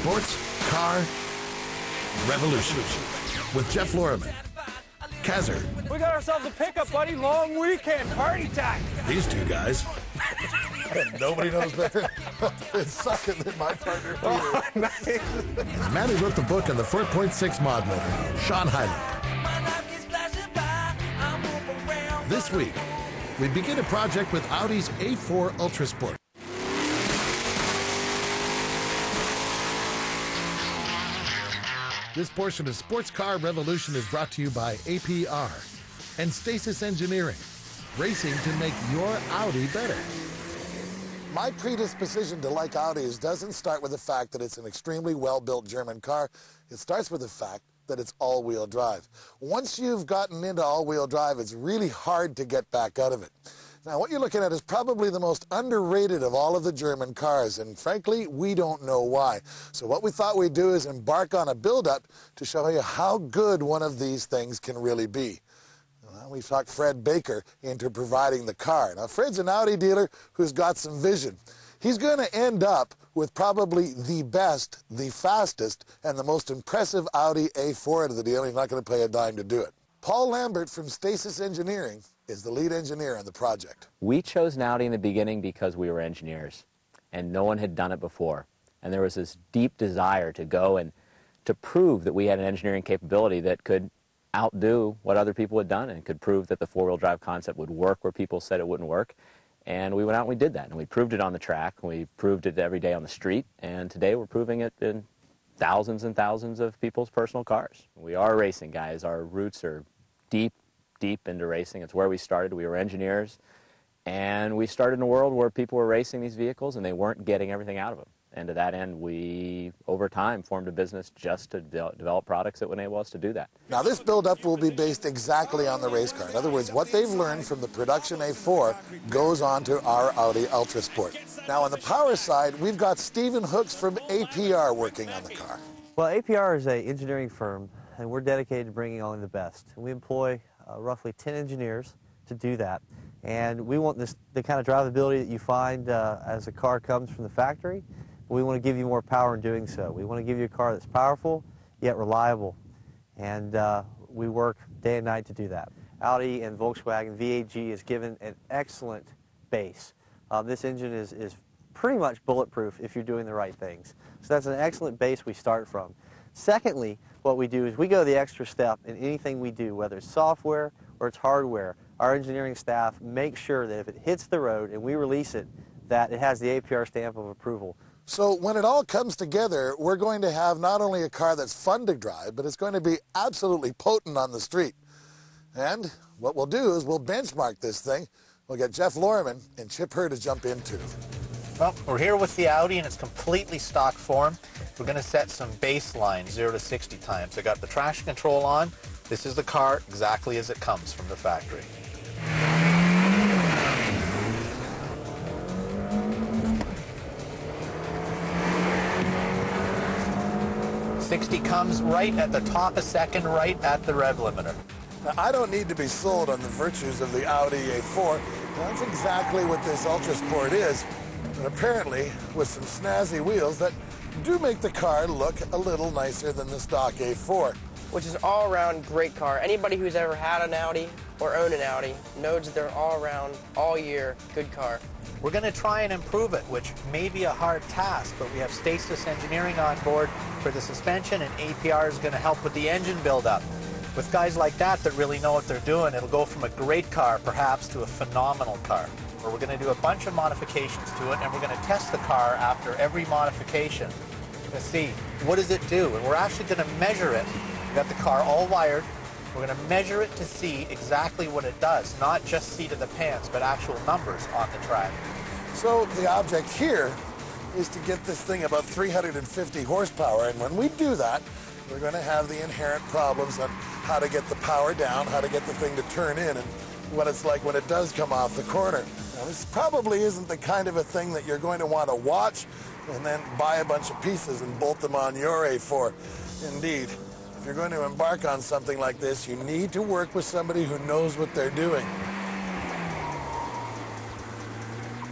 Sports Car Revolution with Jeff Lorriman, Kazzer. We got ourselves a pickup, buddy. Long weekend, party time. These two guys. Nobody knows better. It's sucking than my partner, Peter. Oh, nice. The man who wrote the book on the 4.6 mod motor, Sean Hyland. This week, we begin a project with Audi's A4 Ultra Sport. This portion of Sports Car Revolution is brought to you by APR and Stasis Engineering, racing to make your Audi better. My predisposition to like Audis doesn't start with the fact that it's an extremely well-built German car. It starts with the fact that it's all-wheel drive. Once you've gotten into all-wheel drive, it's really hard to get back out of it. Now, what you're looking at is probably the most underrated of all of the German cars, and frankly, we don't know why. So what we thought we'd do is embark on a build-up to show you how good one of these things can really be. Well, we've talked Fred Baker into providing the car. Now, Fred's an Audi dealer who's got some vision. He's going to end up with probably the best, the fastest, and the most impressive Audi A4 out of the deal. He's not going to pay a dime to do it. Paul Lambert from Stasis Engineering is the lead engineer on the project. We chose an Audi in the beginning because we were engineers, and no one had done it before. And there was this deep desire to go and to prove that we had an engineering capability that could outdo what other people had done and could prove that the four-wheel drive concept would work where people said it wouldn't work. And we went out and we did that, and we proved it on the track, and we proved it every day on the street, and today we're proving it in thousands and thousands of people's personal cars. We are racing guys. Our roots are deep into racing. It's where we started. We were engineers, and we started in a world where people were racing these vehicles and they weren't getting everything out of them. And to that end, we, over time, formed a business just to develop products that would enable us to do that. Now, this build-up will be based exactly on the race car. In other words, what they've learned from the production A4 goes on to our Audi Ultra Sport. Now, on the power side, we've got Stephen Hooks from APR working on the car. Well, APR is an engineering firm, and we're dedicated to bringing on the best. We employ roughly 10 engineers to do that. And we want the kind of drivability that you find as a car comes from the factory. We want to give you more power in doing so. We want to give you a car that's powerful, yet reliable. And we work day and night to do that. Audi and Volkswagen VAG is given an excellent base. This engine is pretty much bulletproof if you're doing the right things. So that's an excellent base we start from. Secondly, what we do is we go the extra step in anything we do, whether it's software or it's hardware. Our engineering staff makes sure that if it hits the road and we release it, that it has the APR stamp of approval. So when it all comes together, we're going to have not only a car that's fun to drive, but it's going to be absolutely potent on the street. And what we'll do is we'll benchmark this thing. We'll get Jeff Lorriman and Chip Hurd to jump in too. Well, we're here with the Audi in its completely stock form. We're going to set some baseline 0 to 60 times. I got the traction control on. This is the car exactly as it comes from the factory. .60 comes right at the top a second, right at the rev limiter. Now, I don't need to be sold on the virtues of the Audi A4. That's exactly what this Ultra Sport is. And apparently, with some snazzy wheels that do make the car look a little nicer than the stock A4. Which is an all-around great car. Anybody who's ever had an Audi or owned an Audi knows that they're all-around, all-year, good car. We're going to try and improve it, which may be a hard task, but we have Stasis Engineering on board for the suspension, and APR is going to help with the engine build-up. With guys like that really know what they're doing, it'll go from a great car, perhaps, to a phenomenal car. We're going to do a bunch of modifications to it, and we're going to test the car after every modification to see what does it do. And we're actually going to measure it We got the car all wired. We're going to measure it to see exactly what it does, not just seat of the pants, but actual numbers on the track. So the object here is to get this thing about 350 horsepower, and when we do that, we're going to have the inherent problems on how to get the power down, how to get the thing to turn in, and what it's like when it does come off the corner. Now, this probably isn't the kind of a thing that you're going to want to watch and then buy a bunch of pieces and bolt them on your A4. Indeed, if you're going to embark on something like this, you need to work with somebody who knows what they're doing.